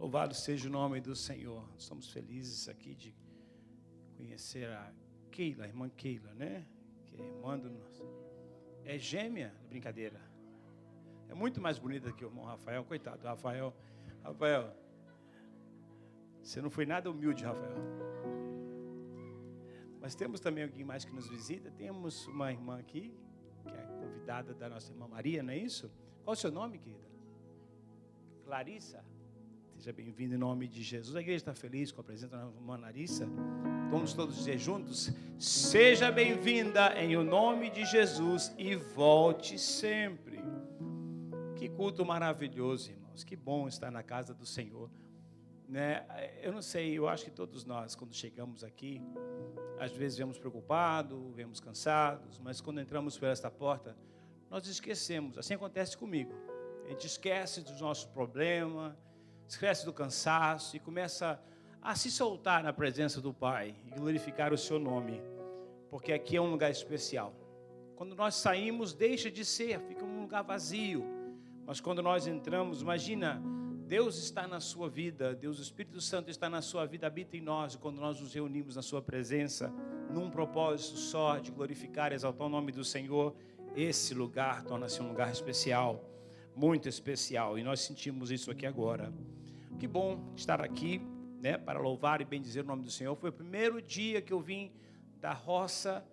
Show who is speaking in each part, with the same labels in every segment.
Speaker 1: Louvado seja o nome do Senhor. Estamos felizes aqui de conhecer a Keila, a irmã Keila, né? Que é irmã do nosso... É gêmea? Brincadeira. É muito mais bonita que o irmão Rafael. Coitado, Rafael. Rafael, você não foi nada humilde, Rafael. Mas temos também alguém mais que nos visita. Temos uma irmã aqui, que é convidada da nossa irmã Maria, não é isso? Qual é o seu nome, querida? Clarissa. Seja bem-vindo em nome de Jesus. A igreja está feliz com a presença da irmã Larissa. Vamos todos dizer juntos: seja bem-vinda em o nome de Jesus e volte sempre. Que culto maravilhoso, irmãos. Que bom estar na casa do Senhor, né? Eu não sei, eu acho que todos nós, quando chegamos aqui, às vezes vemos preocupados, vemos cansados, mas quando entramos por esta porta, nós esquecemos. Assim acontece comigo. A gente esquece dos nossos problemas, esquece do cansaço e começa a se soltar na presença do Pai e glorificar o seu nome, porque aqui é um lugar especial. Quando nós saímos, deixa de ser, fica um lugar vazio, mas quando nós entramos, imagina, Deus está na sua vida, Deus, o Espírito Santo está na sua vida, habita em nós, e quando nós nos reunimos na sua presença, num propósito só de glorificar e exaltar o nome do Senhor, esse lugar torna-se um lugar especial, muito especial, e nós sentimos isso aqui agora. Que bom estar aqui, né, para louvar e bendizer o nome do Senhor. Foi o primeiro dia que eu vim da roça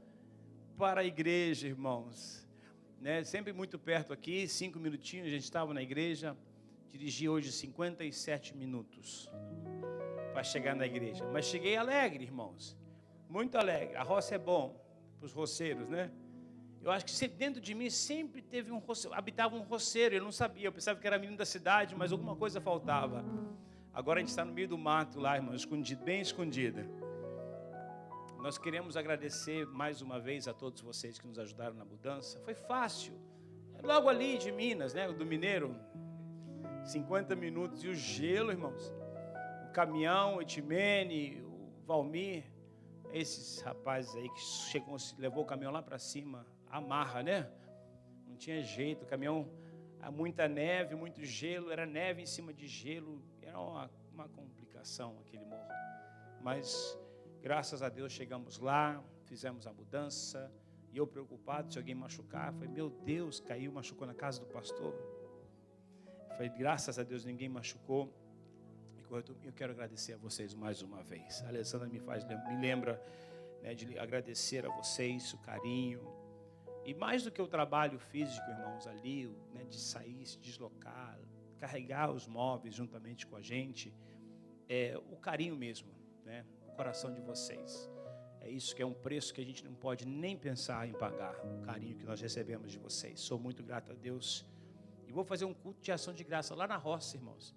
Speaker 1: para a igreja, irmãos, né, sempre muito perto aqui, 5 minutinhos, a gente estava na igreja. Dirigi hoje 57 minutos para chegar na igreja, mas cheguei alegre, irmãos, muito alegre. A roça é bom para os roceiros, né? Eu acho que sempre, dentro de mim sempre teve habitava um roceiro. Eu não sabia, eu pensava que era menino da cidade, mas alguma coisa faltava. Agora a gente está no meio do mato lá, irmãos, escondido, bem escondida. Nós queremos agradecer mais uma vez a todos vocês que nos ajudaram na mudança. Foi fácil, logo ali de Minas, né, do Mineiro, 50 minutos, e o gelo, irmãos, o caminhão, o Etimene, o Valmir, esses rapazes aí que levou o caminhão lá para cima, amarra, né? Não tinha jeito, o caminhão, muita neve, muito gelo, era neve em cima de gelo, era uma complicação aquele morro. Mas, graças a Deus, chegamos lá, fizemos a mudança, e eu preocupado se alguém machucar, falei, meu Deus, caiu, machucou na casa do pastor. Falei, graças a Deus, ninguém machucou. Eu quero agradecer a vocês mais uma vez. A Alessandra me lembra, né, de agradecer a vocês o carinho. E mais do que o trabalho físico, irmãos, ali, né, de sair, se deslocar, carregar os móveis juntamente com a gente, o carinho mesmo, né, o coração de vocês. É isso que é um preço que a gente não pode nem pensar em pagar, o carinho que nós recebemos de vocês. Sou muito grato a Deus. E vou fazer um culto de ação de graça lá na roça, irmãos.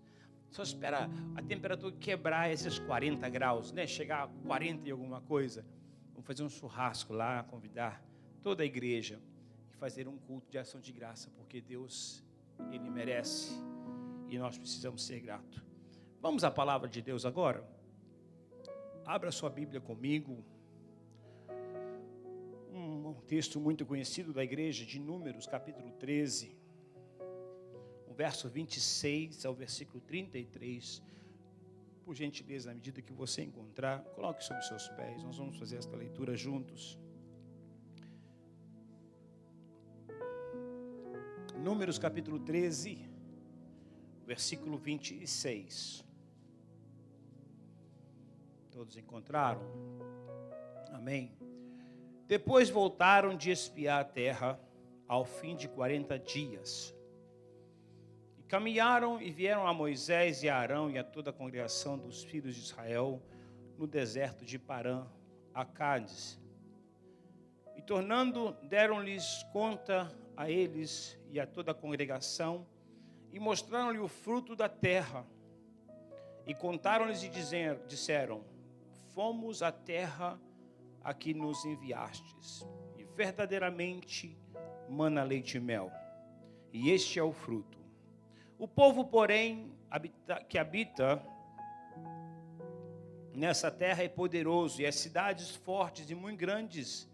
Speaker 1: Só espera a temperatura quebrar esses 40 graus, né? Chegar a 40 e alguma coisa. Vamos fazer um churrasco lá, convidar toda a igreja e fazer um culto de ação de graça, porque Deus, Ele merece e nós precisamos ser gratos. Vamos à palavra de Deus agora? Abra sua Bíblia comigo. Um texto muito conhecido da igreja de Números, capítulo 13. O verso 26 ao versículo 33, por gentileza, na medida que você encontrar, coloque sobre os seus pés, nós vamos fazer esta leitura juntos. Números capítulo 13, versículo 26. Todos encontraram? Amém. Depois voltaram de espiar a terra, ao fim de 40 dias. Caminharam e vieram a Moisés e a Arão e a toda a congregação dos filhos de Israel no deserto de Parã, a Cádiz. E tornando, deram-lhes conta a eles e a toda a congregação e mostraram-lhe o fruto da terra. E contaram-lhes e disseram, fomos à terra a que nos enviastes, e verdadeiramente mana leite e mel, e este é o fruto. O povo, porém, que habita nessa terra é poderoso, e as cidades fortes e muito grandes.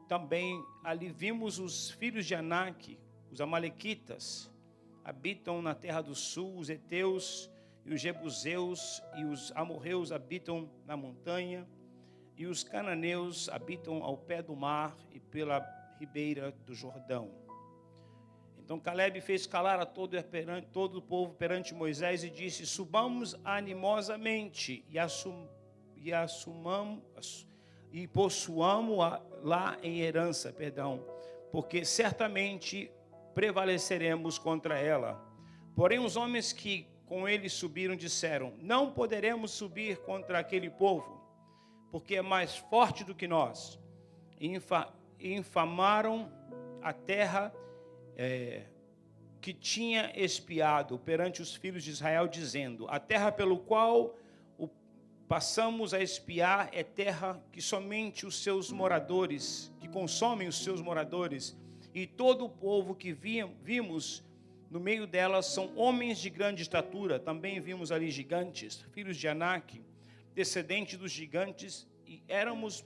Speaker 1: Também ali vimos os filhos de Anak, os amalequitas, habitam na terra do sul, os heteus, e os jebuseus e os amorreus habitam na montanha, e os cananeus habitam ao pé do mar e pela ribeira do Jordão. Então Caleb fez calar a todo o povo perante Moisés e disse: subamos animosamente e possuamos lá em herança, porque certamente prevaleceremos contra ela. Porém os homens que com ele subiram disseram: não poderemos subir contra aquele povo, porque é mais forte do que nós. E infamaram a terra que tinha espiado perante os filhos de Israel, dizendo: a terra pelo qual passamos a espiar é terra que somente os seus moradores, que consomem os seus moradores, e todo o povo que vimos no meio delas são homens de grande estatura. Também vimos ali gigantes, filhos de Anak, descendentes dos gigantes, e éramos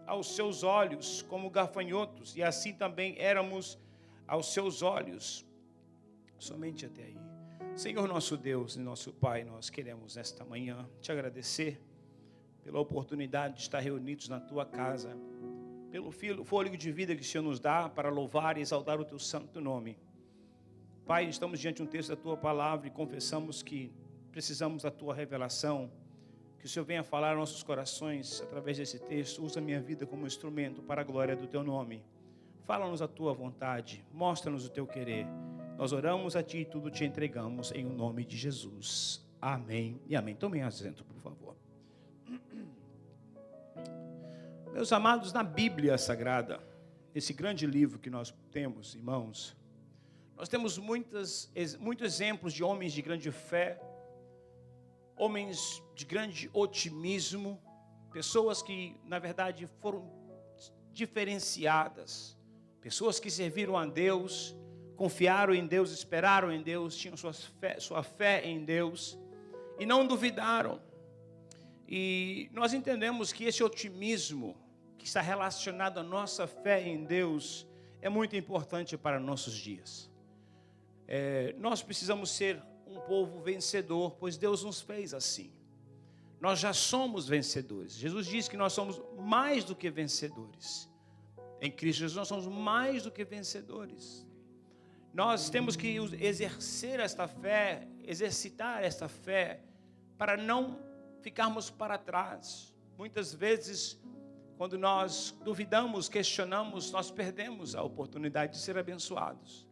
Speaker 1: aos seus olhos como gafanhotos, e assim também éramos aos seus olhos. Somente até aí. Senhor nosso Deus e nosso Pai, nós queremos nesta manhã te agradecer pela oportunidade de estar reunidos na tua casa, pelo fôlego de vida que o Senhor nos dá para louvar e exaltar o teu santo nome. Pai, estamos diante de um texto da tua palavra e confessamos que precisamos da tua revelação, que o Senhor venha falar aos nossos corações através desse texto. Usa a minha vida como instrumento para a glória do teu nome. Fala-nos a tua vontade, mostra-nos o teu querer. Nós oramos a ti e tudo te entregamos em nome de Jesus. Amém e amém. Tomem assento, por favor. Meus amados, na Bíblia Sagrada, esse grande livro que nós temos, irmãos, nós temos muitos exemplos de homens de grande fé, homens de grande otimismo, pessoas que, na verdade, foram diferenciadas, pessoas que serviram a Deus, confiaram em Deus, esperaram em Deus, tinham sua fé em Deus e não duvidaram. E nós entendemos que esse otimismo que está relacionado à nossa fé em Deus é muito importante para nossos dias. Nós precisamos ser um povo vencedor, pois Deus nos fez assim. Nós já somos vencedores. Jesus disse que nós somos mais do que vencedores. Em Cristo Jesus nós somos mais do que vencedores. Nós temos que exercer esta fé, exercitar esta fé, para não ficarmos para trás. Muitas vezes, quando nós duvidamos, questionamos, nós perdemos a oportunidade de ser abençoados.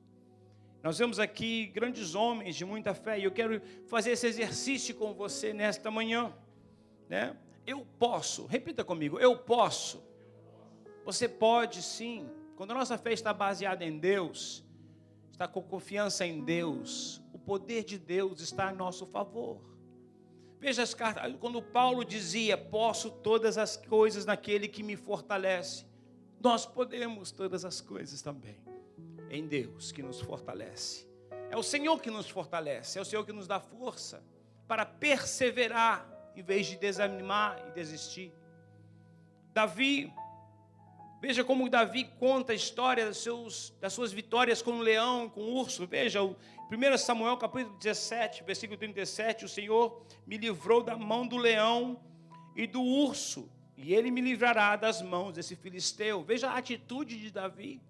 Speaker 1: Nós vemos aqui grandes homens de muita fé, e eu quero fazer esse exercício com você nesta manhã, né? Eu posso, repita comigo, eu posso. Você pode sim. Quando a nossa fé está baseada em Deus, está com confiança em Deus, o poder de Deus está a nosso favor. Veja as cartas, quando Paulo dizia: posso todas as coisas naquele que me fortalece, nós podemos todas as coisas também em Deus que nos fortalece. É o Senhor que nos fortalece, é o Senhor que nos dá força para perseverar em vez de desanimar e desistir. Davi, veja como Davi conta a história das suas vitórias com o leão, com o urso. Veja, 1 Samuel capítulo 17, versículo 37, o Senhor me livrou da mão do leão e do urso, e ele me livrará das mãos desse filisteu. Veja a atitude de Davi.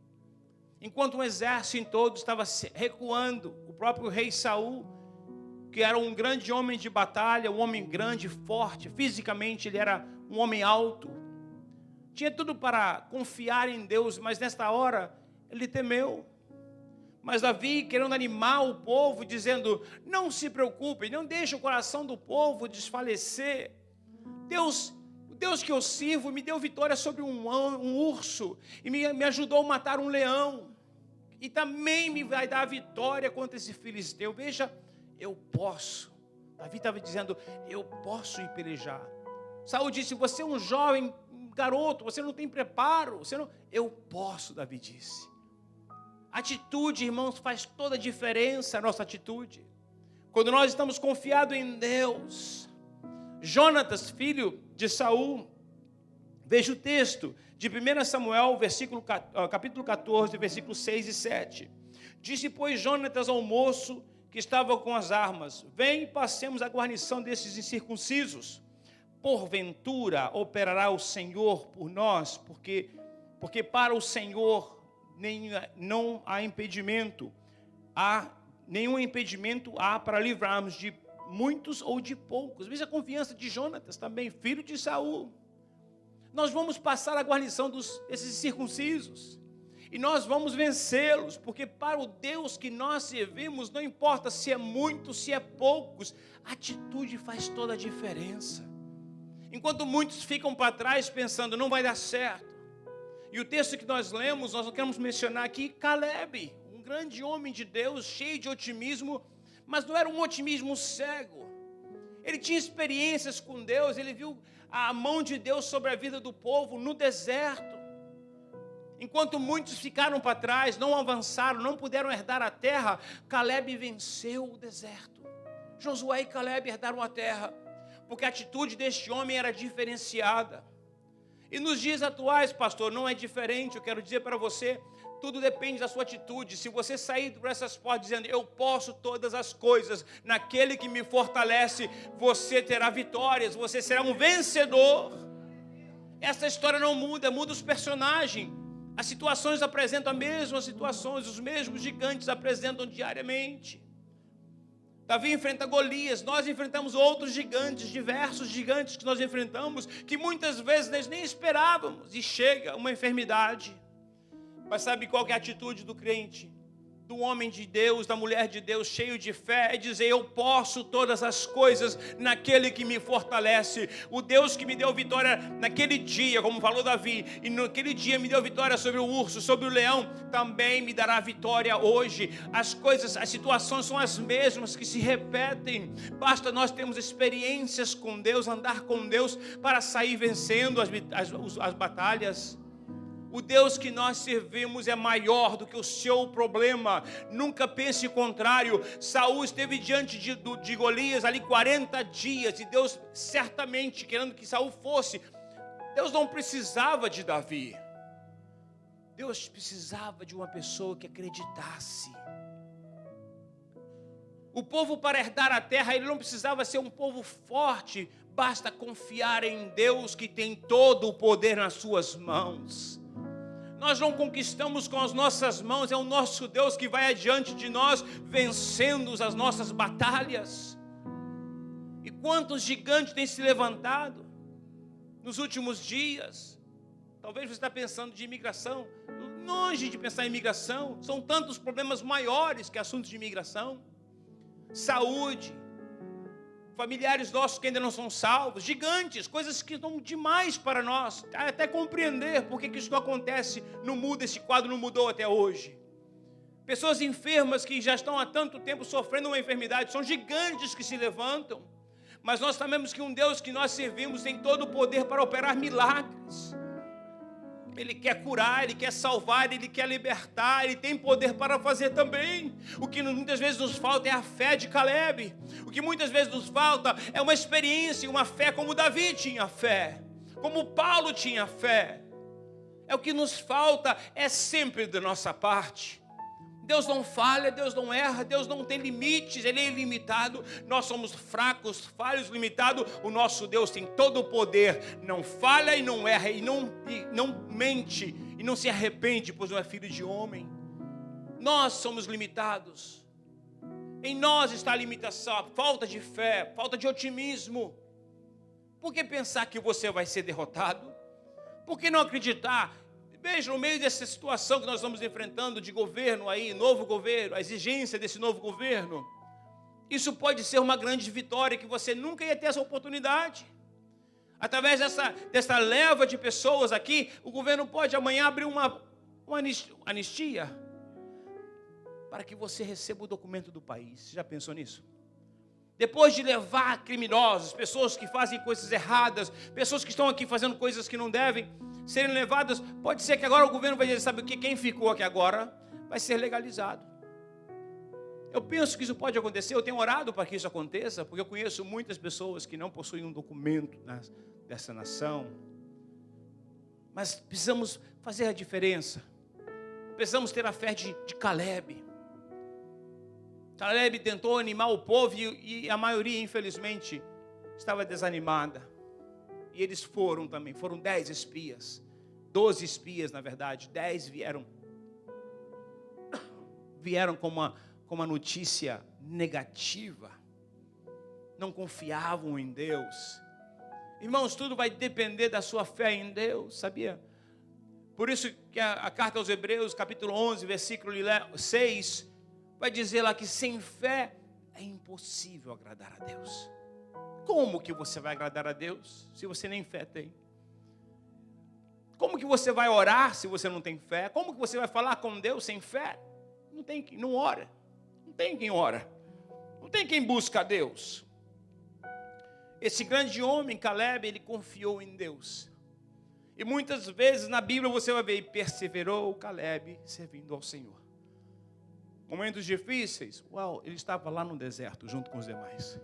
Speaker 1: Enquanto um exército todo estava recuando, o próprio rei Saul, que era um grande homem de batalha, um homem grande, forte, fisicamente ele era um homem alto, tinha tudo para confiar em Deus, mas nesta hora ele temeu. Mas Davi, querendo animar o povo, dizendo: não se preocupem, não deixe o coração do povo desfalecer. O Deus que eu sirvo me deu vitória sobre um urso, e me ajudou a matar um leão, e também me vai dar vitória contra esse filisteu. Veja, eu posso. Davi estava dizendo: eu posso ir pelejar. Saul disse: você é um jovem garoto, você não tem preparo, eu posso, Davi disse. Atitude, irmãos, faz toda a diferença, a nossa atitude. Quando nós estamos confiados em Deus. Jonatas, filho de Saul, veja o texto de 1 Samuel, capítulo 14, versículos 6 e 7. Disse, pois, Jonatas ao moço que estava com as armas: vem e passemos a guarnição desses incircuncisos. Porventura operará o Senhor por nós, porque para o Senhor não há impedimento. Nenhum impedimento há para livrarmos de muitos ou de poucos. Veja a confiança de Jonatas também, filho de Saul. Nós vamos passar a guarnição desses circuncisos. E nós vamos vencê-los, porque para o Deus que nós servimos, não importa se é muito, se é poucos, a atitude faz toda a diferença. Enquanto muitos ficam para trás pensando, não vai dar certo. E o texto que nós lemos, nós queremos mencionar aqui Caleb, um grande homem de Deus, cheio de otimismo, mas não era um otimismo cego. Ele tinha experiências com Deus, ele viu a mão de Deus sobre a vida do povo no deserto. Enquanto muitos ficaram para trás, não avançaram, não puderam herdar a terra, Caleb venceu o deserto. Josué e Caleb herdaram a terra, porque a atitude deste homem era diferenciada. E nos dias atuais, pastor, não é diferente. Eu quero dizer para você, tudo depende da sua atitude. Se você sair por essas portas dizendo, eu posso todas as coisas naquele que me fortalece, você terá vitórias, você será um vencedor. Essa história não muda, muda os personagens. As situações apresentam as mesmas situações, os mesmos gigantes apresentam diariamente. Davi enfrenta Golias, nós enfrentamos outros gigantes, diversos gigantes que nós enfrentamos, que muitas vezes nós nem esperávamos, e chega uma enfermidade. Mas sabe qual que é a atitude do crente, do homem de Deus, da mulher de Deus, cheio de fé? É dizer, eu posso todas as coisas naquele que me fortalece. O Deus que me deu vitória naquele dia, como falou Davi, e naquele dia me deu vitória sobre o urso, sobre o leão, também me dará vitória hoje. As situações são as mesmas que se repetem. Basta nós termos experiências com Deus, andar com Deus, para sair vencendo as batalhas. O Deus que nós servimos é maior do que o seu problema. Nunca pense o contrário. Saul esteve diante de Golias ali 40 dias. E Deus certamente querendo que Saul fosse. Deus não precisava de Davi. Deus precisava de uma pessoa que acreditasse. O povo, para herdar a terra, ele não precisava ser um povo forte. Basta confiar em Deus que tem todo o poder nas suas mãos. Nós não conquistamos com as nossas mãos, é o nosso Deus que vai adiante de nós, vencendo as nossas batalhas. E quantos gigantes têm se levantado nos últimos dias? Talvez você está pensando de imigração, longe de pensar em imigração, são tantos problemas maiores que assuntos de imigração. Saúde, familiares nossos que ainda não são salvos, gigantes, coisas que estão demais para nós, até compreender por que isso não acontece, não muda, esse quadro não mudou até hoje. Pessoas enfermas que já estão há tanto tempo sofrendo uma enfermidade, são gigantes que se levantam, mas nós sabemos que um Deus que nós servimos tem todo o poder para operar milagres. Ele quer curar, Ele quer salvar, Ele quer libertar, Ele tem poder para fazer também. O que muitas vezes nos falta é a fé de Caleb. O que muitas vezes nos falta é uma experiência, uma fé como Davi tinha fé, como Paulo tinha fé. É o que nos falta, é sempre da nossa parte. Deus não falha, Deus não erra, Deus não tem limites, Ele é ilimitado. Nós somos fracos, falhos, limitados. O nosso Deus tem todo o poder, não falha e não erra, e não mente, e não se arrepende, pois não é filho de homem. Nós somos limitados. Em nós está a limitação, a falta de fé, falta de otimismo. Por que pensar que você vai ser derrotado? Por que não acreditar? Veja, no meio dessa situação que nós estamos enfrentando de governo aí, novo governo, a exigência desse novo governo, isso pode ser uma grande vitória, que você nunca ia ter essa oportunidade. Através dessa leva de pessoas aqui, o governo pode amanhã abrir uma anistia para que você receba o documento do país. Você já pensou nisso? Depois de levar criminosos, pessoas que fazem coisas erradas, pessoas que estão aqui fazendo coisas que não devem serem levadas, pode ser que agora o governo vai dizer, sabe o que? Quem ficou aqui agora vai ser legalizado. Eu penso que isso pode acontecer, eu tenho orado para que isso aconteça, porque eu conheço muitas pessoas que não possuem um documento dessa nação. Mas precisamos fazer a diferença. Precisamos ter a fé de Caleb. Caleb tentou animar o povo e a maioria, infelizmente, estava desanimada. E eles foram também, foram 10 espias. 12 espias, na verdade. 10 vieram com uma notícia negativa. Não confiavam em Deus. Irmãos, tudo vai depender da sua fé em Deus, sabia? Por isso que a carta aos Hebreus, capítulo 11, versículo 6, vai dizer lá que sem fé é impossível agradar a Deus. Como que você vai agradar a Deus se você nem fé tem? Como que você vai orar se você não tem fé? Como que você vai falar com Deus sem fé? Não ora. Não tem quem ora. Não tem quem busca a Deus. Esse grande homem, Caleb, ele confiou em Deus. E muitas vezes na Bíblia você vai ver, e perseverou Caleb servindo ao Senhor. Momentos difíceis, ele estava lá no deserto junto com os demais.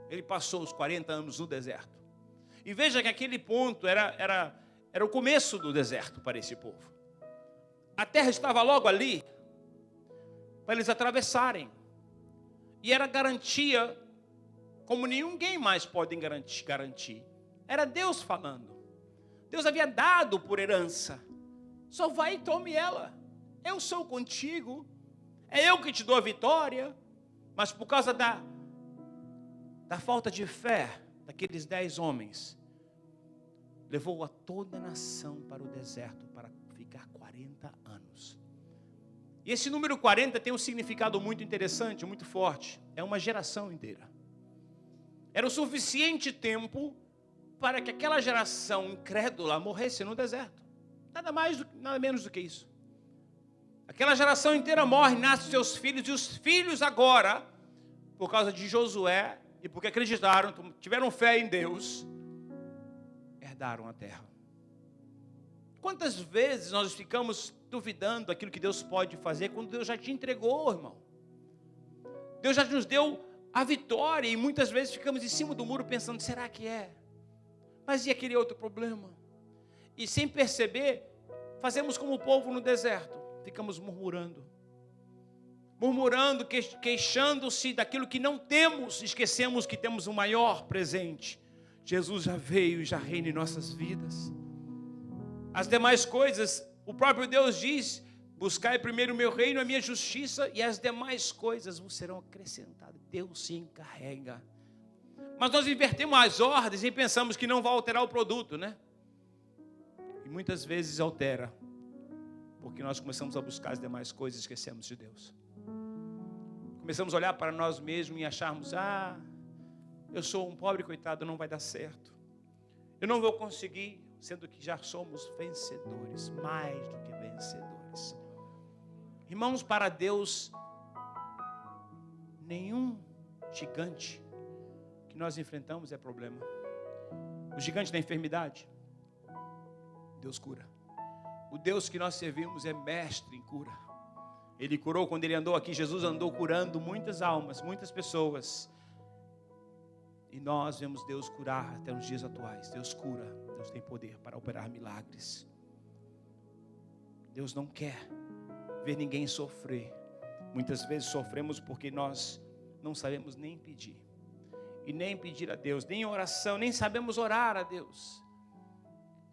Speaker 1: Ele passou os 40 anos no deserto. E veja que aquele ponto era o começo do deserto para esse povo. A terra estava logo ali, para eles atravessarem. E era garantia, como ninguém mais pode garantir. Era Deus falando. Deus havia dado por herança. Só vai e tome ela. Eu sou contigo. É eu que te dou a vitória. Mas por causa da falta de fé daqueles 10 homens, levou a toda a nação para o deserto para ficar 40 anos. E esse número 40 tem um significado muito interessante, muito forte. É uma geração inteira. Era o suficiente tempo para que aquela geração incrédula morresse no deserto. Nada menos do que isso. Aquela geração inteira morre, nascem seus filhos, e os filhos agora, por causa de Josué, e porque acreditaram, tiveram fé em Deus, herdaram a terra. Quantas vezes nós ficamos duvidando daquilo que Deus pode fazer, quando Deus já te entregou, irmão? Deus já nos deu a vitória, e muitas vezes ficamos em cima do muro pensando, será que é? Mas e aquele outro problema? E sem perceber, fazemos como o povo no deserto, ficamos murmurando, queixando-se daquilo que não temos, esquecemos que temos o maior presente. Jesus já veio e já reina em nossas vidas. As demais coisas, o próprio Deus diz, buscai primeiro o meu reino, a minha justiça, e as demais coisas vos serão acrescentadas. Deus se encarrega. Mas nós invertemos as ordens e pensamos que não vai alterar o produto, né? E muitas vezes altera, porque nós começamos a buscar as demais coisas e esquecemos de Deus. Começamos a olhar para nós mesmos e acharmos, eu sou um pobre coitado, não vai dar certo. Eu não vou conseguir, sendo que já somos vencedores, mais do que vencedores. Irmãos, para Deus, nenhum gigante que nós enfrentamos é problema. O gigante da enfermidade, Deus cura. O Deus que nós servimos é mestre em cura. Ele curou quando ele andou aqui. Jesus andou curando muitas almas, muitas pessoas. E nós vemos Deus curar até os dias atuais. Deus cura, Deus tem poder para operar milagres. Deus não quer ver ninguém sofrer. Muitas vezes sofremos porque nós não sabemos nem pedir. E nem pedir a Deus, nem oração, nem sabemos orar a Deus.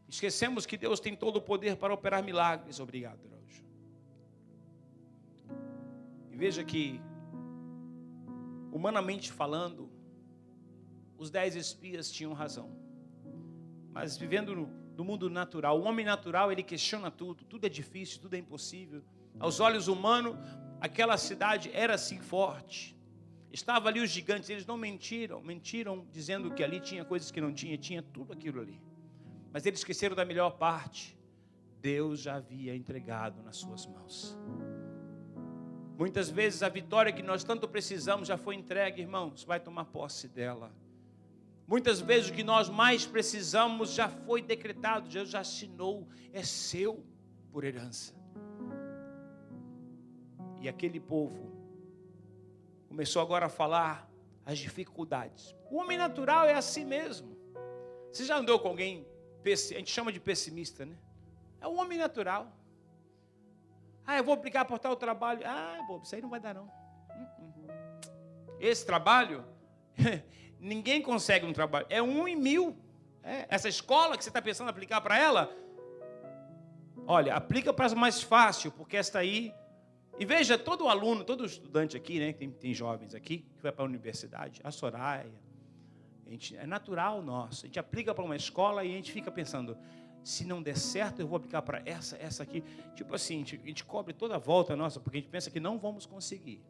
Speaker 1: Esquecemos que Deus tem todo o poder para operar milagres. Obrigado, Araújo. E veja que, humanamente falando, os 10 espias tinham razão. Mas vivendo no mundo natural, o homem natural, ele questiona tudo. Tudo é difícil, tudo é impossível. Aos olhos humanos, aquela cidade era assim forte. Estava ali os gigantes, eles não mentiram. Mentiram dizendo que ali tinha coisas que não tinha. Tinha tudo aquilo ali. Mas eles esqueceram da melhor parte. Deus já havia entregado nas suas mãos. Muitas vezes a vitória que nós tanto precisamos já foi entregue, irmãos. Vai tomar posse dela. Muitas vezes o que nós mais precisamos já foi decretado. Deus já assinou. É seu por herança. E aquele povo começou agora a falar as dificuldades. O homem natural é assim mesmo. Você já andou com alguém, a gente chama de pessimista, né? É o homem natural. Eu vou aplicar por tal trabalho. Bobo, isso aí não vai dar não. Esse trabalho, ninguém consegue um trabalho. É 1 em 1000. Essa escola que você está pensando em aplicar para ela, olha, aplica para as mais fácil, porque esta aí... E veja, todo aluno, todo estudante aqui, né, tem jovens aqui, que vai para a universidade, a Soraya, é natural nosso. A gente aplica para uma escola e a gente fica pensando, se não der certo, eu vou aplicar para essa aqui. Tipo assim, a gente cobre toda a volta nossa, porque a gente pensa que não vamos conseguir.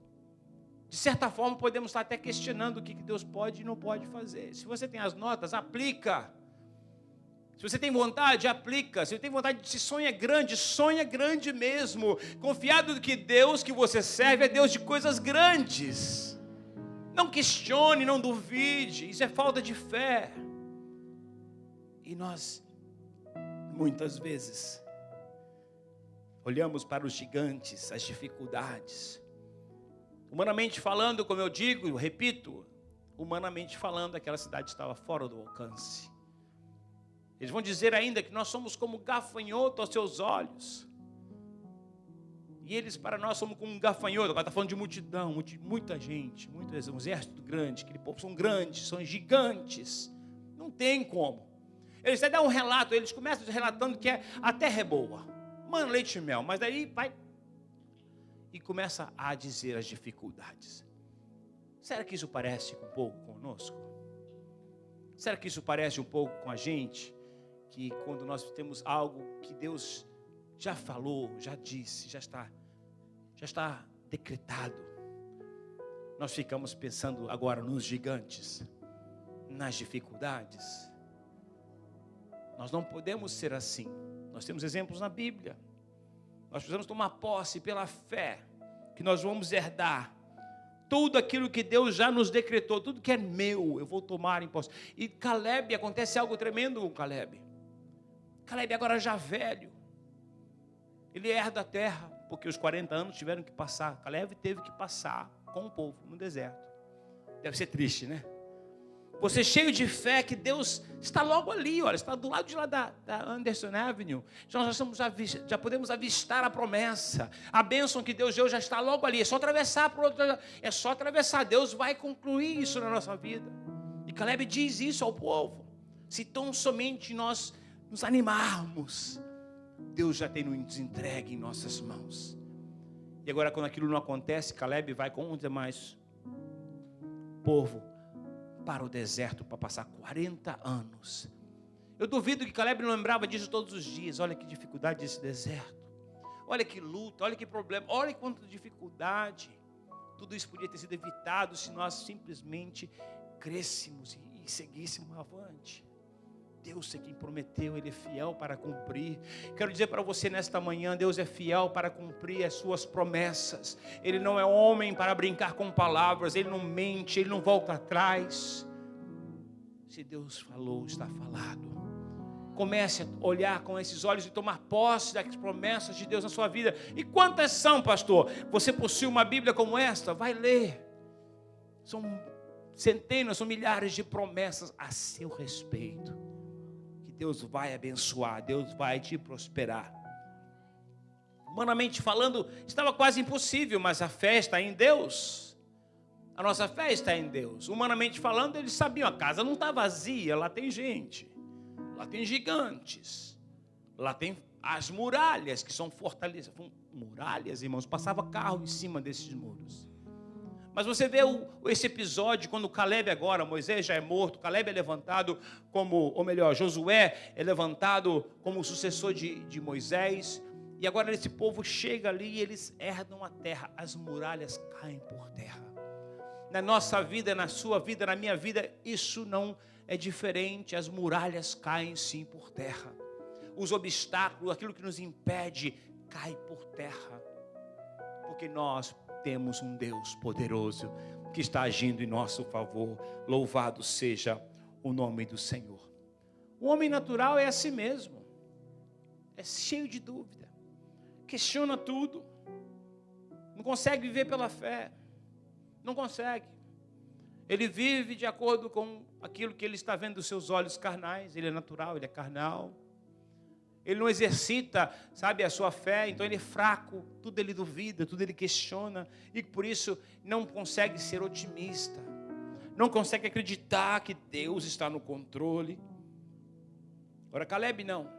Speaker 1: De certa forma, podemos estar até questionando o que Deus pode e não pode fazer. Se você tem as notas, aplica. Se você tem vontade, aplica. Se você tem vontade, se sonha grande mesmo. Confiado que Deus que você serve é Deus de coisas grandes. Não questione, não duvide. Isso é falta de fé. E nós, muitas vezes, olhamos para os gigantes, as dificuldades. Humanamente falando, como eu digo, eu repito, humanamente falando, aquela cidade estava fora do alcance. Eles vão dizer ainda que nós somos como gafanhoto aos seus olhos. E eles para nós somos como um gafanhoto. Agora está falando de multidão, muita gente, um exército grande. Aquele povo são grandes, são gigantes. Não tem como. Eles até dão um relato, eles começam relatando que a terra é boa. Mano, leite e mel. Mas daí vai e começa a dizer as dificuldades. Será que isso parece um pouco conosco? Será que isso parece um pouco com a gente? Que quando nós temos algo que Deus já falou, já disse, já está decretado, nós ficamos pensando agora nos gigantes, nas dificuldades. Nós não podemos ser assim. Nós temos exemplos na Bíblia. Nós precisamos tomar posse pela fé, que nós vamos herdar tudo aquilo que Deus já nos decretou, tudo que é meu, eu vou tomar em posse. E Caleb, acontece algo tremendo com Caleb. Caleb agora já velho, ele herda a terra, porque os 40 anos tiveram que passar. Caleb teve que passar com o povo no deserto. Deve ser triste, né? Você cheio de fé que Deus está logo ali, olha, está do lado de lá da Anderson Avenue. Já podemos avistar a promessa. A bênção que Deus deu já está logo ali. É só atravessar para o outro lado. É só atravessar. Deus vai concluir isso na nossa vida. E Caleb diz isso ao povo. Se tão somente nós nos animarmos, Deus já tem nos entregue em nossas mãos. E agora, quando aquilo não acontece, Caleb vai com os demais povo para o deserto para passar 40 anos. Eu duvido que Caleb não lembrava disso todos os dias. Olha que dificuldade desse deserto. Olha que luta, olha que problema, olha quanta dificuldade. Tudo isso podia ter sido evitado se nós simplesmente crescêssemos e seguíssemos avante. Deus é quem prometeu, Ele é fiel para cumprir. Quero dizer para você nesta manhã, Deus é fiel para cumprir as suas promessas. Ele não é homem para brincar com palavras, Ele não mente, Ele não volta atrás. Se Deus falou, está falado. Comece a olhar com esses olhos e tomar posse das promessas de Deus na sua vida. E quantas são, pastor? Você possui uma Bíblia como esta? Vai ler. São centenas, são milhares de promessas a seu respeito. Deus vai abençoar, Deus vai te prosperar. Humanamente falando, estava quase impossível, mas a fé está em Deus. A nossa fé está em Deus. Humanamente falando, eles sabiam, a casa não está vazia, lá tem gente, lá tem gigantes, lá tem as muralhas, que são fortalezas. Muralhas, irmãos, passava carro em cima desses muros. Mas você vê esse episódio, quando Caleb agora, Moisés já é morto, Caleb é levantado como, ou melhor, Josué é levantado como sucessor de Moisés, e agora esse povo chega ali e eles herdam a terra, as muralhas caem por terra. Na nossa vida, na sua vida, na minha vida, isso não é diferente, as muralhas caem sim por terra. Os obstáculos, aquilo que nos impede, cai por terra, porque nós temos um Deus poderoso que está agindo em nosso favor. Louvado seja o nome do Senhor. O homem natural é assim mesmo. É cheio de dúvida. Questiona tudo. Não consegue viver pela fé. Não consegue. Ele vive de acordo com aquilo que ele está vendo dos seus olhos carnais. Ele é natural, ele é carnal. Ele não exercita, sabe, a sua fé, então ele é fraco, tudo ele duvida, tudo ele questiona, e por isso não consegue ser otimista, não consegue acreditar que Deus está no controle. Agora Caleb não.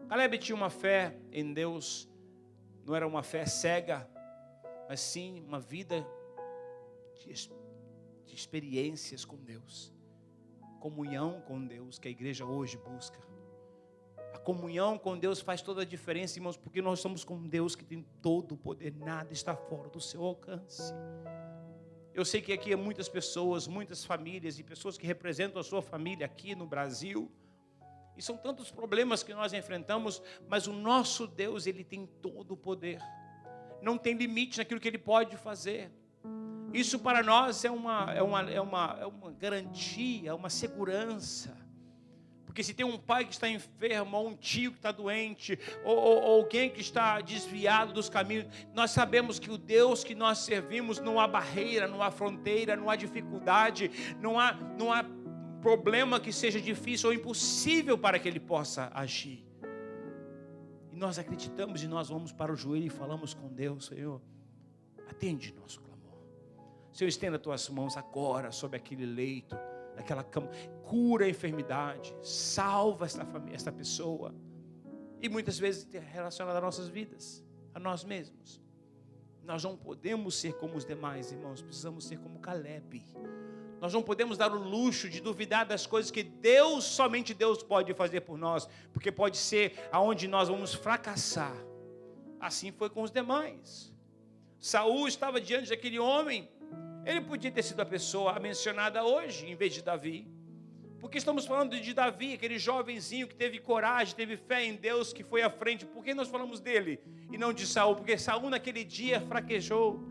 Speaker 1: Caleb tinha uma fé em Deus, não era uma fé cega, mas sim uma vida de experiências com Deus, comunhão com Deus, que a igreja hoje busca. A comunhão com Deus faz toda a diferença, irmãos, porque nós somos com Deus que tem todo o poder, nada está fora do seu alcance. Eu sei que aqui há muitas pessoas, muitas famílias e pessoas que representam a sua família aqui no Brasil, e são tantos problemas que nós enfrentamos, mas o nosso Deus, Ele tem todo o poder, não tem limite naquilo que Ele pode fazer. Isso para nós é uma garantia, uma segurança. Porque se tem um pai que está enfermo, ou um tio que está doente, ou alguém que está desviado dos caminhos, nós sabemos que o Deus que nós servimos, não há barreira, não há fronteira, não há dificuldade, não há problema que seja difícil ou impossível para que Ele possa agir. E nós acreditamos e nós vamos para o joelho e falamos com Deus: Senhor, atende nosso clamor. Senhor, estenda as tuas mãos agora sobre aquele leito, aquela cama, cura a enfermidade, salva esta pessoa. E muitas vezes relacionado às nossas vidas, a nós mesmos. Nós não podemos ser como os demais, irmãos, precisamos ser como Caleb. Nós não podemos dar o luxo de duvidar das coisas que Deus, somente Deus pode fazer por nós, porque pode ser aonde nós vamos fracassar. Assim foi com os demais. Saul estava diante daquele homem. Ele podia ter sido a pessoa mencionada hoje, em vez de Davi. Porque estamos falando de Davi, aquele jovenzinho que teve coragem, teve fé em Deus, que foi à frente. Por que nós falamos dele e não de Saul? Porque Saul naquele dia fraquejou.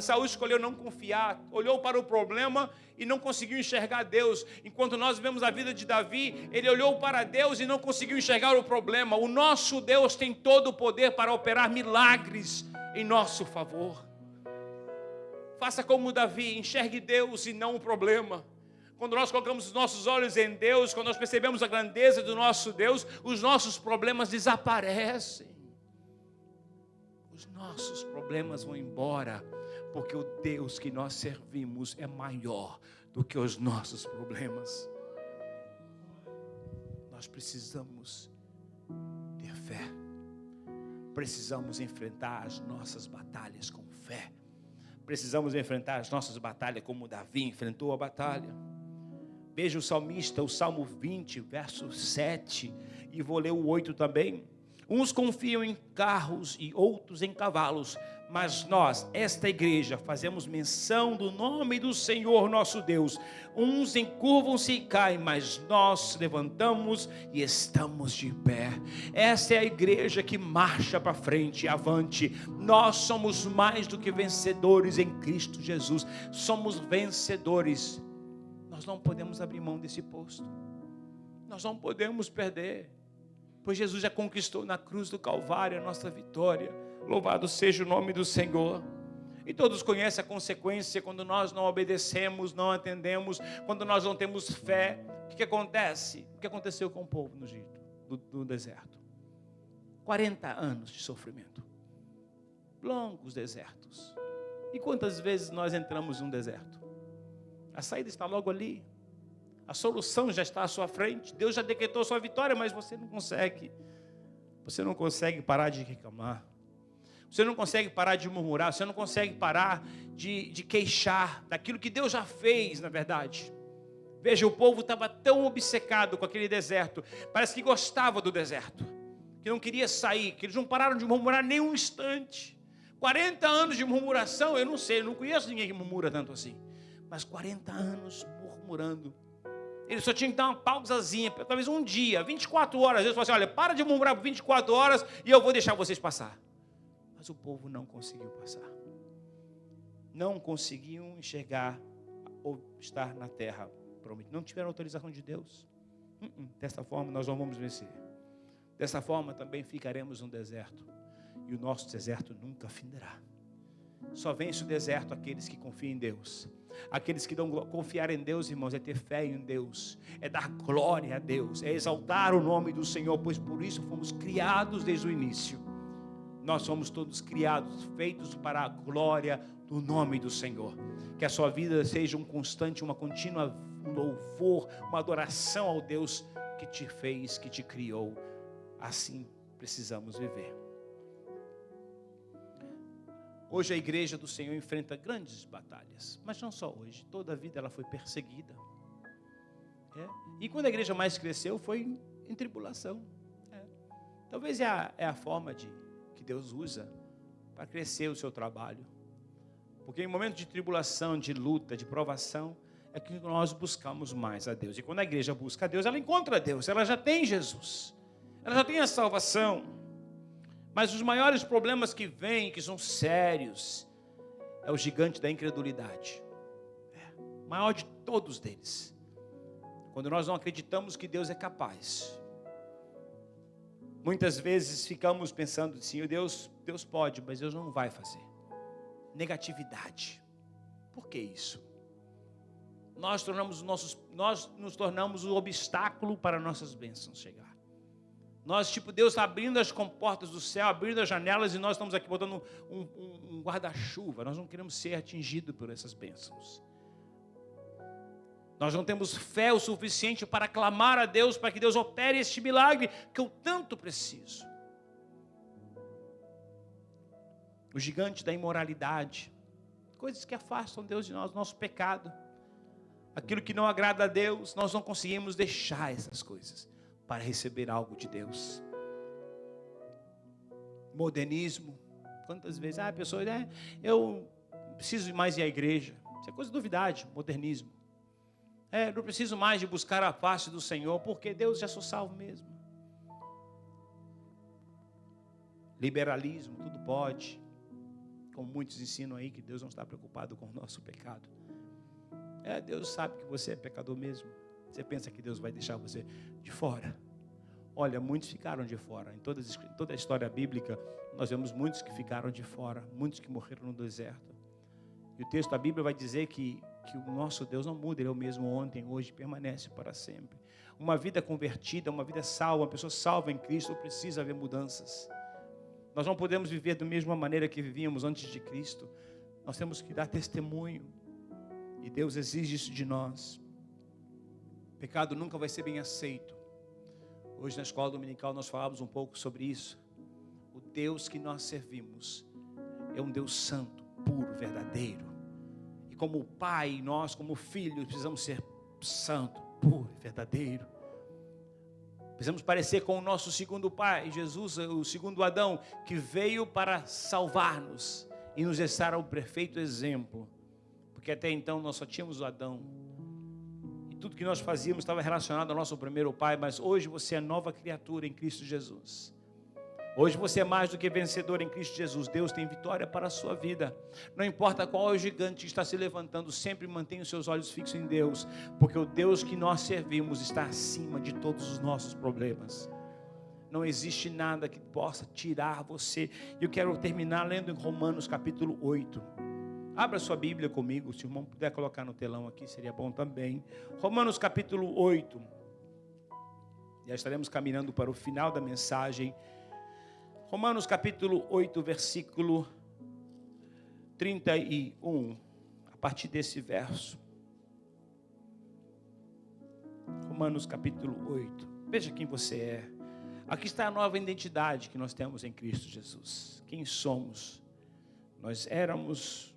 Speaker 1: Saul escolheu não confiar, olhou para o problema e não conseguiu enxergar Deus. Enquanto nós vemos a vida de Davi, ele olhou para Deus e não conseguiu enxergar o problema. O nosso Deus tem todo o poder para operar milagres em nosso favor. Faça como Davi, enxergue Deus e não o problema. Quando nós colocamos os nossos olhos em Deus, quando nós percebemos a grandeza do nosso Deus, os nossos problemas desaparecem. Os nossos problemas vão embora, porque o Deus que nós servimos é maior do que os nossos problemas. Nós precisamos ter fé. Precisamos enfrentar as nossas batalhas com fé. Precisamos enfrentar as nossas batalhas como Davi enfrentou a batalha. Veja o salmista, o Salmo 20, verso 7, e vou ler o 8 também. Uns confiam em carros e outros em cavalos, mas nós, esta igreja, fazemos menção do nome do Senhor nosso Deus. Uns encurvam-se e caem, mas nós levantamos e estamos de pé. Esta é a igreja que marcha para frente, avante. Nós somos mais do que vencedores em Cristo Jesus. Somos vencedores. Nós não podemos abrir mão desse posto. Nós não podemos perder. Pois Jesus já conquistou na cruz do Calvário a nossa vitória. Louvado seja o nome do Senhor. E todos conhecem a consequência quando nós não obedecemos, não atendemos, quando nós não temos fé. O que acontece? O que aconteceu com o povo no Egito, no deserto? 40 anos de sofrimento. Longos desertos. E quantas vezes nós entramos num deserto? A saída está logo ali. A solução já está à sua frente. Deus já decretou a sua vitória, mas você não consegue. Você não consegue parar de reclamar. Você não consegue parar de murmurar. Você não consegue parar de queixar daquilo que Deus já fez, na verdade. Veja, o povo estava tão obcecado com aquele deserto. Parece que gostava do deserto. Que não queria sair. Que eles não pararam de murmurar nem um instante. 40 anos de murmuração, eu não sei. Eu não conheço ninguém que murmura tanto assim. Mas 40 anos murmurando. Ele só tinha que dar uma pausazinha, talvez um dia, 24 horas. Às vezes falou assim: olha, para de murmurar por 24 horas e eu vou deixar vocês passar. Mas o povo não conseguiu passar. Não conseguiam enxergar ou estar na terra prometida. Não tiveram autorização de Deus. Dessa forma nós não vamos vencer. Dessa forma também ficaremos no deserto. E o nosso deserto nunca findará. Só vence o deserto aqueles que confiam em Deus. Aqueles que não confiar em Deus, irmãos, é ter fé em Deus, é dar glória a Deus, é exaltar o nome do Senhor, pois por isso fomos criados desde o início. Nós somos todos criados, feitos para a glória do nome do Senhor. Que a sua vida seja um constante, uma contínua louvor, uma adoração ao Deus que te fez, que te criou. Assim precisamos viver. Hoje a igreja do Senhor enfrenta grandes batalhas, mas não só hoje, toda a vida ela foi perseguida. E quando a igreja mais cresceu foi em tribulação. Talvez é a forma que Deus usa para crescer o seu trabalho. Porque em momentos de tribulação, de luta, de provação, é que nós buscamos mais a Deus. E quando a igreja busca a Deus, ela encontra a Deus, ela já tem Jesus, ela já tem a salvação. Mas os maiores problemas que vêm, que são sérios, é o gigante da incredulidade. O maior de todos deles. Quando nós não acreditamos que Deus é capaz. Muitas vezes ficamos pensando assim, Deus pode, mas Deus não vai fazer. Negatividade. Por que isso? Nós nos tornamos o obstáculo para nossas bênçãos chegar. Deus está abrindo as comportas do céu, abrindo as janelas, e nós estamos aqui botando um guarda-chuva. Nós não queremos ser atingidos por essas bênçãos. Nós não temos fé o suficiente para clamar a Deus, para que Deus opere este milagre que eu tanto preciso. O gigante da imoralidade, coisas que afastam Deus de nós, nosso pecado, aquilo que não agrada a Deus, nós não conseguimos deixar essas coisas para receber algo de Deus. Modernismo, quantas vezes a pessoa, eu preciso mais ir à igreja, isso é coisa de novidade, modernismo. Não preciso mais de buscar a face do Senhor, porque Deus já sou salvo mesmo. Liberalismo, tudo pode. Como muitos ensinam aí, que Deus não está preocupado com o nosso pecado. Deus sabe que você é pecador mesmo. Você pensa que Deus vai deixar você de fora? Olha, muitos ficaram de fora. Em toda a história bíblica, nós vemos muitos que ficaram de fora, muitos que morreram no deserto. E o texto da Bíblia vai dizer que o nosso Deus não muda, Ele é o mesmo ontem, hoje, permanece para sempre. Uma vida convertida, uma vida salva, uma pessoa salva em Cristo, precisa haver mudanças. Nós não podemos viver da mesma maneira que vivíamos antes de Cristo. Nós temos que dar testemunho. E Deus exige isso de nós. O pecado nunca vai ser bem aceito. Hoje na escola dominical nós falamos um pouco sobre isso. O Deus que nós servimos é um Deus santo, puro, verdadeiro. E como pai, nós como filhos precisamos ser santo, puro, verdadeiro. Precisamos parecer com o nosso segundo pai, Jesus, o segundo Adão, que veio para salvar-nos e nos deixar o perfeito exemplo. Porque até então nós só tínhamos o Adão. E tudo que nós fazíamos estava relacionado ao nosso primeiro pai, mas hoje você é nova criatura em Cristo Jesus. Hoje você é mais do que vencedor em Cristo Jesus. Deus tem vitória para a sua vida. Não importa qual é o gigante que está se levantando, sempre mantenha os seus olhos fixos em Deus, porque o Deus que nós servimos está acima de todos os nossos problemas. Não existe nada que possa tirar você. Eu quero terminar lendo em Romanos capítulo 8. Abra sua Bíblia comigo, se o irmão puder colocar no telão aqui, seria bom também. Romanos capítulo 8. Já estaremos caminhando para o final da mensagem. Romanos capítulo 8, versículo 31, a partir desse verso. Romanos capítulo 8. Veja quem você é. Aqui está a nova identidade que nós temos em Cristo Jesus. Quem somos? Nós éramos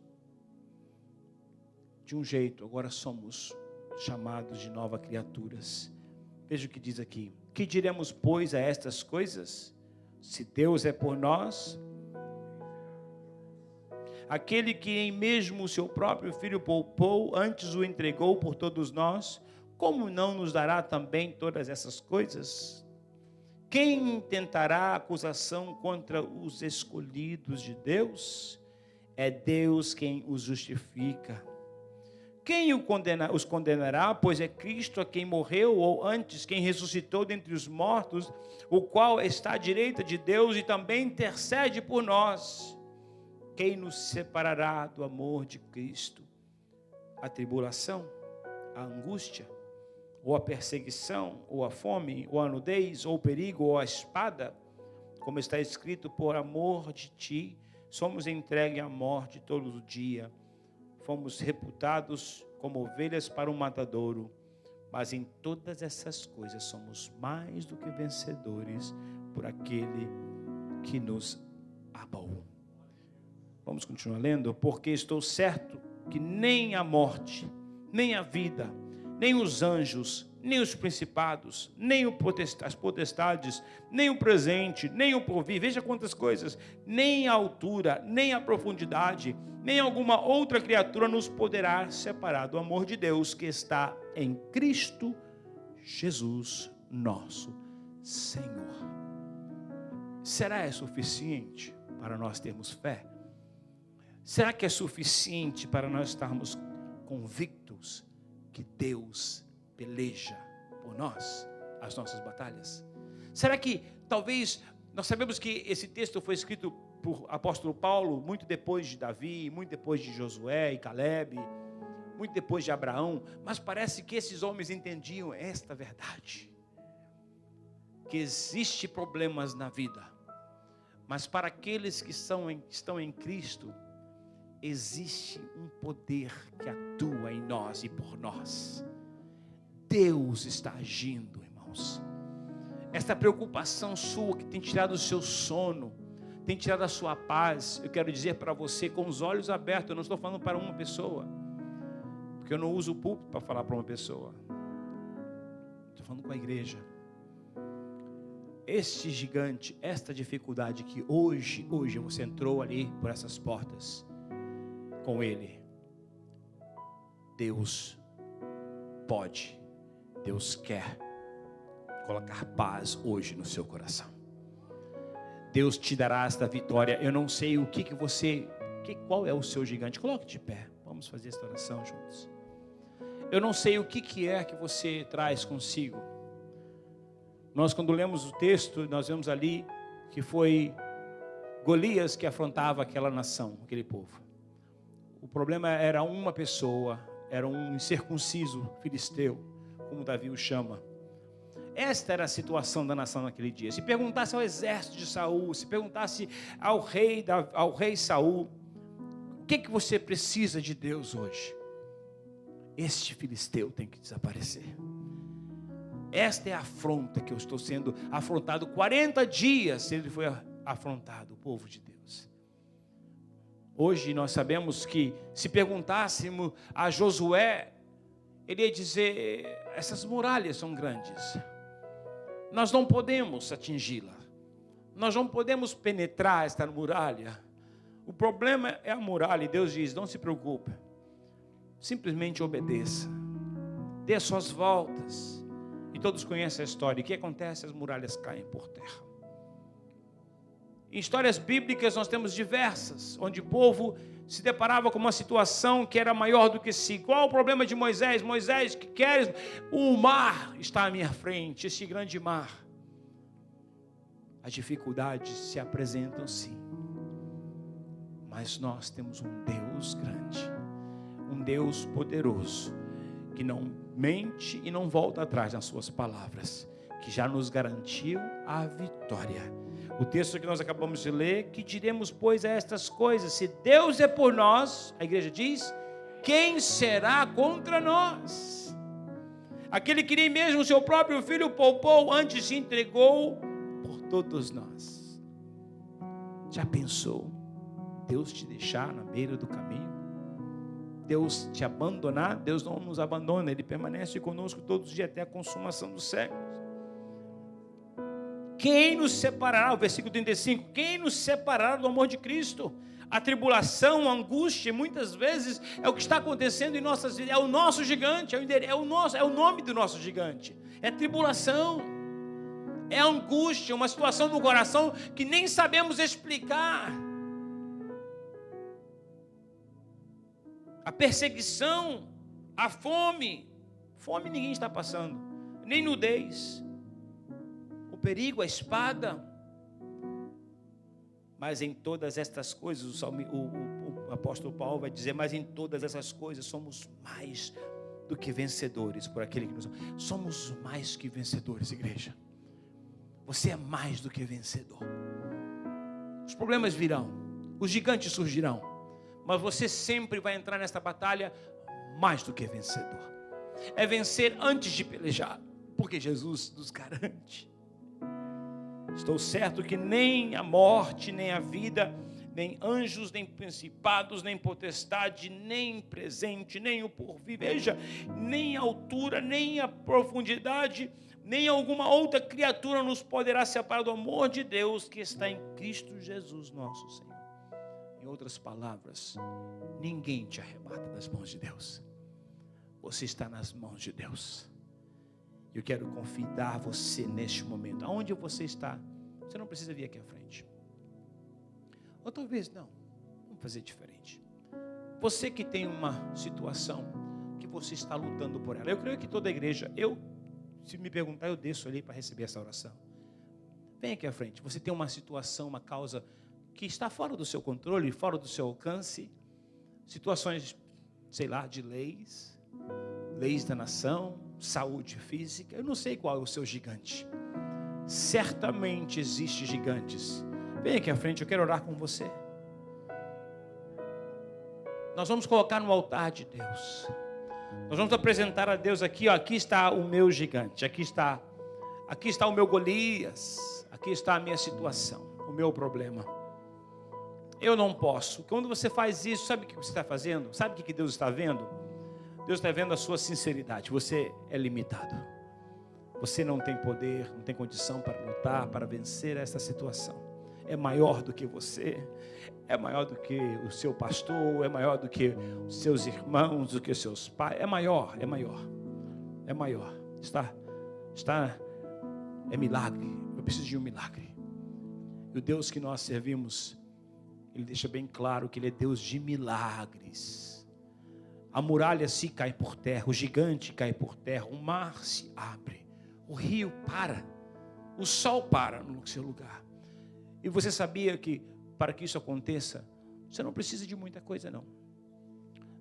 Speaker 1: de um jeito, agora somos chamados de novas criaturas. Veja o que diz aqui. Que diremos, pois, a estas coisas? Se Deus é por nós, aquele que em mesmo o seu próprio Filho poupou, antes o entregou por todos nós, como não nos dará também todas essas coisas? Quem tentará acusação contra os escolhidos de Deus? É Deus quem os justifica. Quem os condenará? Pois é Cristo a quem morreu, ou antes, quem ressuscitou dentre os mortos, o qual está à direita de Deus e também intercede por nós. Quem nos separará do amor de Cristo? A tribulação, a angústia, ou a perseguição, ou a fome, ou a nudez, ou o perigo, ou a espada? Como está escrito, por amor de ti, somos entregues à morte todo dia. Fomos reputados como ovelhas para o matadouro. Mas em todas essas coisas somos mais do que vencedores por aquele que nos amou. Vamos continuar lendo? Porque estou certo que nem a morte, nem a vida, nem os anjos, nem os principados, nem as potestades, nem o presente, nem o porvir, veja quantas coisas, nem a altura, nem a profundidade, nem alguma outra criatura nos poderá separar do amor de Deus que está em Cristo Jesus, nosso Senhor. Será suficiente para nós termos fé? Será que é suficiente para nós estarmos convictos que Deus peleja por nós as nossas batalhas? Será que talvez, nós sabemos que esse texto foi escrito por apóstolo Paulo muito depois de Davi, muito depois de Josué e Caleb, muito depois de Abraão, mas parece que esses homens entendiam esta verdade, que existe problemas na vida, mas para aqueles que estão em Cristo, existe um poder que atua em nós e por nós. Deus está agindo, irmãos. Esta preocupação sua que tem tirado o seu sono, tem tirado a sua paz, eu quero dizer para você com os olhos abertos, eu não estou falando para uma pessoa, porque eu não uso o púlpito para falar para uma pessoa, estou falando com a igreja. Este gigante, esta dificuldade que hoje você entrou ali por essas portas, com Ele, Deus pode, Deus quer colocar paz hoje no seu coração. Deus te dará esta vitória. Eu não sei o que você, qual é o seu gigante. Coloque de pé, vamos fazer esta oração juntos. Eu não sei o que é que você traz consigo. Nós, quando lemos o texto, nós vemos ali que foi Golias que afrontava aquela nação, aquele povo. O problema era uma pessoa, era um incircunciso filisteu, como Davi o chama. Esta era a situação da nação naquele dia. Se perguntasse ao exército de Saul, se perguntasse ao rei Saul, o que você precisa de Deus hoje? Este filisteu tem que desaparecer. Esta é a afronta que eu estou sendo afrontado. 40 dias ele foi afrontado, o povo de Deus. Hoje nós sabemos que se perguntássemos a Josué, ele ia dizer, essas muralhas são grandes. Nós não podemos atingi-la. Nós não podemos penetrar esta muralha. O problema é a muralha. E Deus diz, não se preocupe. Simplesmente obedeça. Dê as suas voltas. E todos conhecem a história. O que acontece? As muralhas caem por terra. Em histórias bíblicas nós temos diversas, onde o povo se deparava com uma situação que era maior do que si. Qual o problema de Moisés? Moisés, que queres? O mar está à minha frente, este grande mar. As dificuldades se apresentam sim, mas nós temos um Deus grande, um Deus poderoso, que não mente e não volta atrás nas suas palavras, que já nos garantiu a vitória. O texto que nós acabamos de ler, que diremos, pois, a estas coisas? Se Deus é por nós, a igreja diz, quem será contra nós? Aquele que nem mesmo o seu próprio filho poupou, antes se entregou por todos nós. Já pensou Deus te deixar na beira do caminho? Deus te abandonar? Deus não nos abandona, Ele permanece conosco todos os dias até a consumação dos séculos. Quem nos separará, o versículo 35, quem nos separará do amor de Cristo? A tribulação, a angústia, muitas vezes é o que está acontecendo em nossas vidas, é o nosso gigante, é o nome do nosso gigante, é tribulação, é angústia, uma situação do coração que nem sabemos explicar. A perseguição, a fome ninguém está passando, nem nudez. O perigo, a espada, Mas em todas estas coisas, o apóstolo Paulo vai dizer, mas em todas essas coisas somos mais do que vencedores por aquele que nos ama. Somos mais que vencedores, igreja. Você é mais do que vencedor. Os problemas virão, os gigantes surgirão, mas você sempre vai entrar nesta batalha mais do que vencedor. É vencer antes de pelejar, porque Jesus nos garante. Estou certo que nem a morte, nem a vida, nem anjos, nem principados, nem potestade, nem presente, nem o porvir, veja, nem a altura, nem a profundidade, nem alguma outra criatura nos poderá separar do amor de Deus que está em Cristo Jesus nosso Senhor. Em outras palavras, ninguém te arrebata das mãos de Deus. Você está nas mãos de Deus. Eu quero convidar você neste momento. Aonde você está, você não precisa vir aqui à frente. Ou talvez não. Vamos fazer diferente. Você que tem uma situação que você está lutando por ela. Eu creio que toda a igreja, se me perguntar, eu desço ali para receber essa oração. Vem aqui à frente. Você tem uma situação, uma causa que está fora do seu controle, fora do seu alcance. Situações, sei lá, de leis da nação, saúde física. Eu não sei qual é o seu gigante. Certamente existem gigantes. Vem aqui à frente, eu quero orar com você. Nós vamos colocar no altar de Deus. Nós vamos apresentar a Deus aqui, ó, aqui está o meu gigante, aqui está o meu Golias, aqui está a minha situação, o meu problema. Eu não posso. Quando você faz isso, sabe o que você está fazendo? Sabe o que Deus está vendo? Deus está vendo a sua sinceridade. Você é limitado. Você não tem poder, não tem condição para lutar, para vencer essa situação. É maior do que você, é maior do que o seu pastor, é maior do que os seus irmãos, do que os seus pais. É maior. É milagre. Eu preciso de um milagre. E o Deus que nós servimos, Ele deixa bem claro que Ele é Deus de milagres. A muralha se cai por terra, o gigante cai por terra, o mar se abre, o rio para, o sol para no seu lugar. E você sabia que para que isso aconteça, você não precisa de muita coisa não.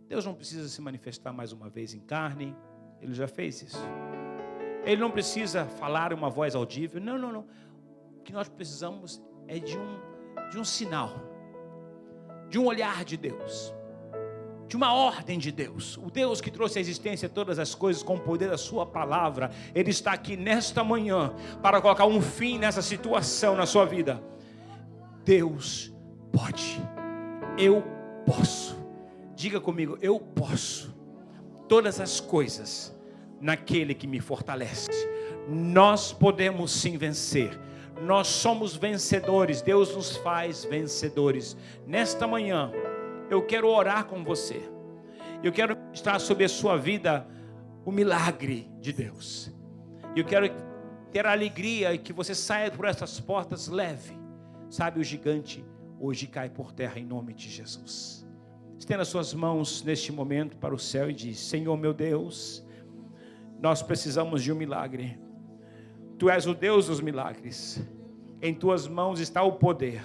Speaker 1: Deus não precisa se manifestar mais uma vez em carne, Ele já fez isso. Ele não precisa falar uma voz audível, não. O que nós precisamos é de um sinal, de um olhar de Deus, de uma ordem de Deus. O Deus que trouxe à existência todas as coisas com o poder da sua palavra, Ele está aqui nesta manhã para colocar um fim nessa situação na sua vida. Deus pode, eu posso. Diga comigo, eu posso todas as coisas naquele que me fortalece. Nós podemos sim vencer. Nós somos vencedores. Deus nos faz vencedores. Nesta manhã eu quero orar com você. Eu quero estar sobre a sua vida o milagre de Deus. Eu quero ter a alegria que você saia por essas portas leve. Sabe, o gigante hoje cai por terra em nome de Jesus. Estenda suas mãos neste momento para o céu e diz: Senhor meu Deus, nós precisamos de um milagre. Tu és o Deus dos milagres. Em tuas mãos está o poder.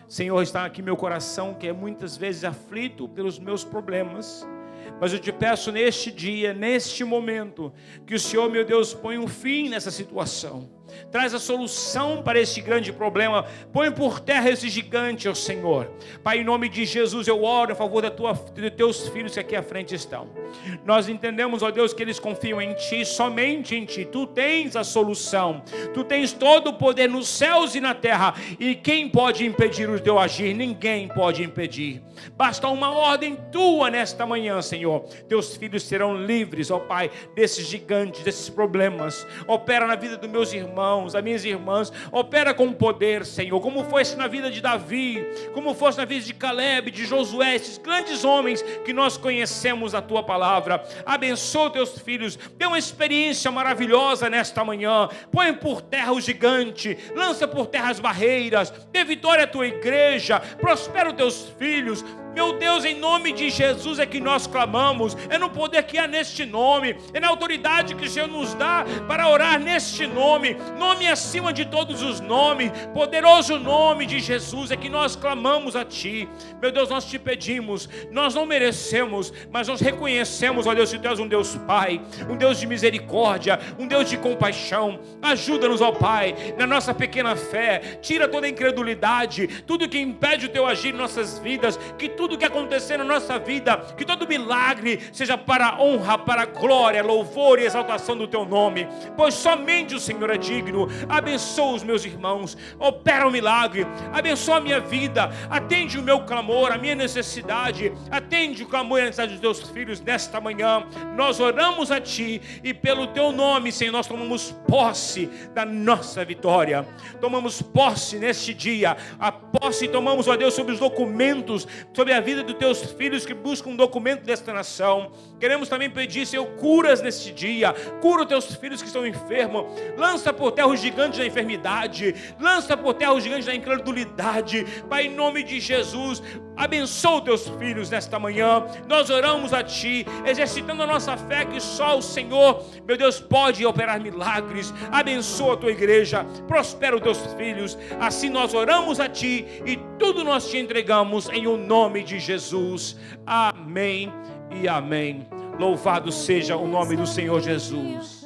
Speaker 1: Senhor, está aqui meu coração que é muitas vezes aflito pelos meus problemas. Mas eu te peço neste dia, neste momento, que o Senhor, meu Deus, ponha um fim nessa situação. Traz a solução para este grande problema. Põe por terra esse gigante, ó Senhor. Pai, em nome de Jesus, eu oro a favor de teus filhos que aqui à frente estão. Nós entendemos, ó Deus, que eles confiam em Ti, somente em Ti. Tu tens a solução. Tu tens todo o poder nos céus e na terra. E quem pode impedir o teu agir? Ninguém pode impedir. Basta uma ordem Tua nesta manhã, Senhor. Teus filhos serão livres, ó Pai, desses gigantes, desses problemas. Opera na vida dos meus irmãos, das minhas irmãs. Opera com poder, Senhor, como fosse na vida de Davi, como fosse na vida de Caleb, de Josué, esses grandes homens que nós conhecemos a Tua palavra. Abençoa Teus filhos. Dê uma experiência maravilhosa nesta manhã. Põe por terra o gigante, lança por terra as barreiras. Dê vitória à Tua igreja. Prospera os Teus filhos. Meu Deus, em nome de Jesus é que nós clamamos, é no poder que há neste nome, é na autoridade que o Senhor nos dá para orar neste nome, nome acima de todos os nomes, poderoso nome de Jesus é que nós clamamos a Ti. Meu Deus, nós te pedimos, nós não merecemos, mas nós reconhecemos, ó Deus, que Tu és um Deus Pai, um Deus de misericórdia, um Deus de compaixão. Ajuda-nos, ó Pai, na nossa pequena fé, tira toda a incredulidade, tudo que impede o Teu agir em nossas vidas, que tudo que acontecer na nossa vida, que todo milagre seja para a honra, para a glória, louvor e exaltação do Teu nome, pois somente o Senhor é digno. Abençoa os meus irmãos, opera o milagre, abençoa a minha vida, atende o meu clamor, a minha necessidade, atende o clamor e a necessidade dos Teus filhos nesta manhã. Nós oramos a Ti e pelo Teu nome, Senhor, nós tomamos posse da nossa vitória, tomamos posse neste dia, a posse tomamos, ó Deus, sobre os documentos, sobre a vida dos Teus filhos que buscam um documento desta nação. Queremos também pedir, Senhor, curas neste dia, cura os Teus filhos que estão enfermos, lança por terra os gigantes da enfermidade, lança por terra os gigantes da incredulidade, Pai, em nome de Jesus, abençoa os Teus filhos nesta manhã. Nós oramos a Ti, exercitando a nossa fé que só o Senhor, meu Deus, pode operar milagres. Abençoa a Tua igreja, prospera os Teus filhos, assim nós oramos a Ti e tudo nós Te entregamos em o nome de Jesus. Amém e amém. Louvado seja o nome do Senhor Jesus.